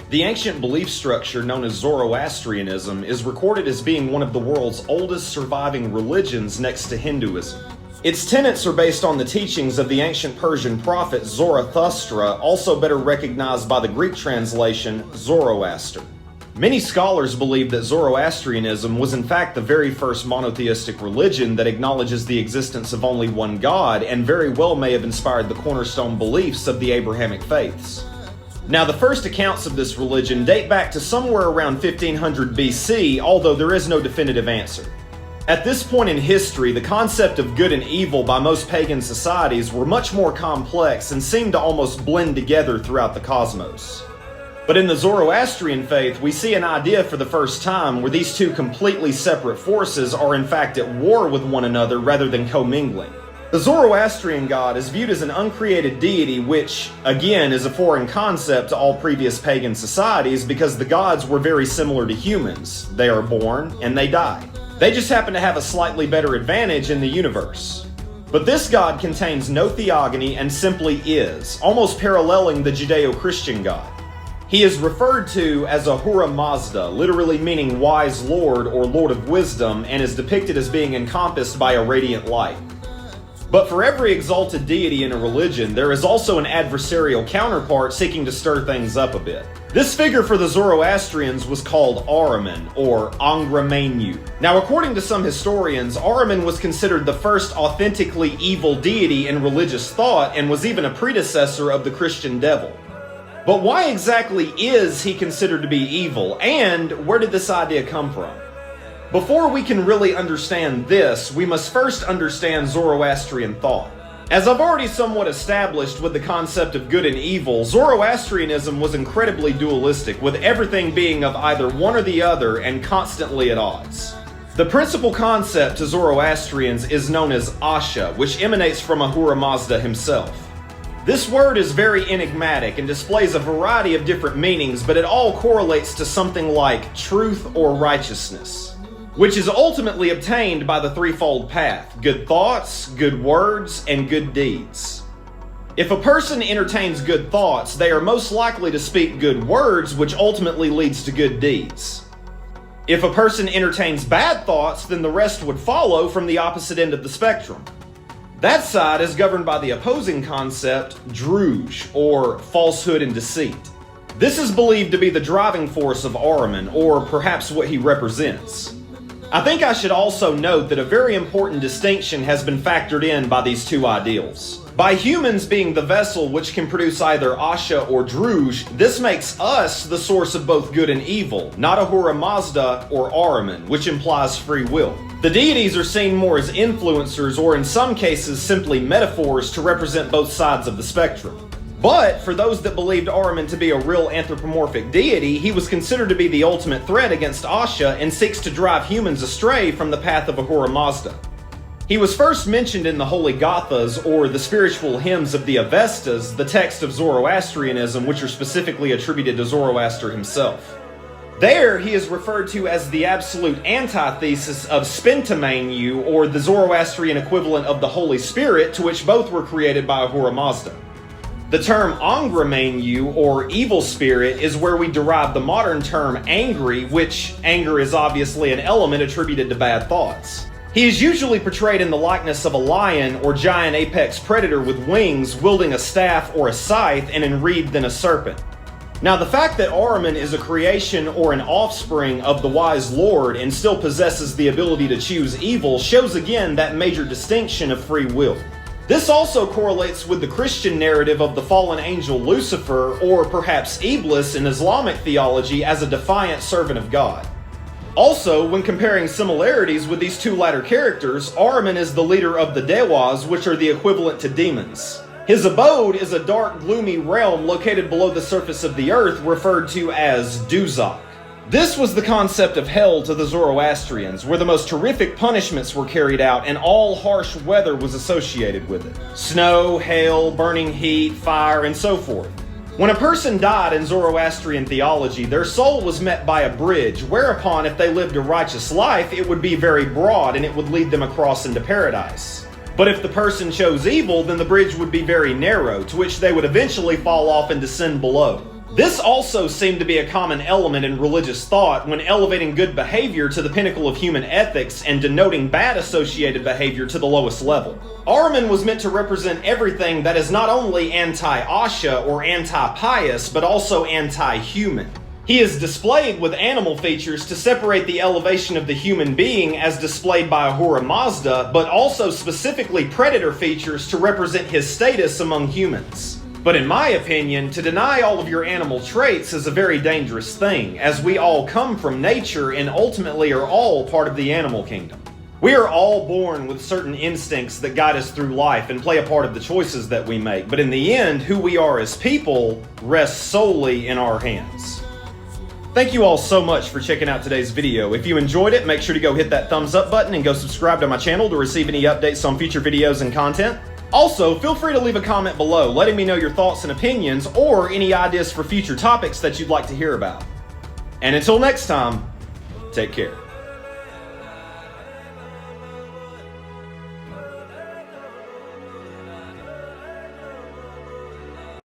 The ancient belief structure known as Zoroastrianism is recorded as being one of the world's oldest surviving religions next to Hinduism. Its tenets are based on the teachings of the ancient Persian prophet Zarathustra, also better recognized by the Greek translation Zoroaster. Many scholars believe that Zoroastrianism was in fact the very first monotheistic religion that acknowledges the existence of only one God, and very well may have inspired the cornerstone beliefs of the Abrahamic faiths. Now, the first accounts of this religion date back to somewhere around 1500 BC, although there is no definitive answer. At this point in history, the concept of good and evil by most pagan societies were much more complex and seemed to almost blend together throughout the cosmos. But in the Zoroastrian faith, we see an idea for the first time where these two completely separate forces are in fact at war with one another rather than commingling. The Zoroastrian god is viewed as an uncreated deity which, again, is a foreign concept to all previous pagan societies because the gods were very similar to humans. They are born and they die. They just happen to have a slightly better advantage in the universe. But this god contains no theogony and simply is, almost paralleling the Judeo-Christian god. He is referred to as Ahura Mazda, literally meaning wise lord or lord of wisdom, and is depicted as being encompassed by a radiant light. But for every exalted deity in a religion, there is also an adversarial counterpart seeking to stir things up a bit. This figure for the Zoroastrians was called Ahriman, or Ahriman. Now, according to some historians, Ahriman was considered the first authentically evil deity in religious thought and was even a predecessor of the Christian devil. But why exactly is he considered to be evil, and where did this idea come from? Before we can really understand this, we must first understand Zoroastrian thought. As I've already somewhat established with the concept of good and evil, Zoroastrianism was incredibly dualistic, with everything being of either one or the other and constantly at odds. The principal concept to Zoroastrians is known as Asha, which emanates from Ahura Mazda himself. This word is very enigmatic and displays a variety of different meanings, but it all correlates to something like truth or righteousness, which is ultimately obtained by the threefold path: good thoughts, good words, and good deeds. If a person entertains good thoughts, they are most likely to speak good words, which ultimately leads to good deeds. If a person entertains bad thoughts, then the rest would follow from the opposite end of the spectrum. That side is governed by the opposing concept, druj, or falsehood and deceit. This is believed to be the driving force of Ahriman, or perhaps what he represents. I think I should also note that a very important distinction has been factored in by these two ideals. By humans being the vessel which can produce either Asha or druj, this makes us the source of both good and evil, not Ahura Mazda or Ahriman, which implies free will. The deities are seen more as influencers, or in some cases simply metaphors to represent both sides of the spectrum. But for those that believed Ahriman to be a real anthropomorphic deity, he was considered to be the ultimate threat against Asha and seeks to drive humans astray from the path of Ahura Mazda. He was first mentioned in the Holy Gathas, or the spiritual hymns of the Avestas, the text of Zoroastrianism, which are specifically attributed to Zoroaster himself. There, he is referred to as the absolute antithesis of Spintamanu, or the Zoroastrian equivalent of the Holy Spirit, to which both were created by Ahura Mazda. The term Angramanu, or evil spirit, is where we derive the modern term angry, which anger is obviously an element attributed to bad thoughts. He is usually portrayed in the likeness of a lion or giant apex predator with wings, wielding a staff or a scythe, and enwreathed in a serpent. Now, the fact that Ahriman is a creation or an offspring of the wise Lord and still possesses the ability to choose evil shows again that major distinction of free will. This also correlates with the Christian narrative of the fallen angel Lucifer, or perhaps Iblis in Islamic theology, as a defiant servant of God. Also, when comparing similarities with these two latter characters, Ahriman is the leader of the Dewas, which are the equivalent to demons. His abode is a dark, gloomy realm located below the surface of the earth, referred to as Duzak. This was the concept of hell to the Zoroastrians, where the most horrific punishments were carried out and all harsh weather was associated with it. Snow, hail, burning heat, fire, and so forth. When a person died in Zoroastrian theology, their soul was met by a bridge, whereupon if they lived a righteous life, it would be very broad and it would lead them across into paradise. But if the person chose evil, then the bridge would be very narrow, to which they would eventually fall off and descend below. This also seemed to be a common element in religious thought when elevating good behavior to the pinnacle of human ethics and denoting bad associated behavior to the lowest level. Ahriman was meant to represent everything that is not only anti-Asha or anti-pious, but also anti-human. He is displayed with animal features to separate the elevation of the human being as displayed by Ahura Mazda, but also specifically predator features to represent his status among humans. But in my opinion, to deny all of your animal traits is a very dangerous thing, as we all come from nature and ultimately are all part of the animal kingdom. We are all born with certain instincts that guide us through life and play a part of the choices that we make, but in the end, who we are as people rests solely in our hands. Thank you all so much for checking out today's video. If you enjoyed it, make sure to go hit that thumbs up button and go subscribe to my channel to receive any updates on future videos and content. Also, feel free to leave a comment below letting me know your thoughts and opinions or any ideas for future topics that you'd like to hear about. And until next time, take care.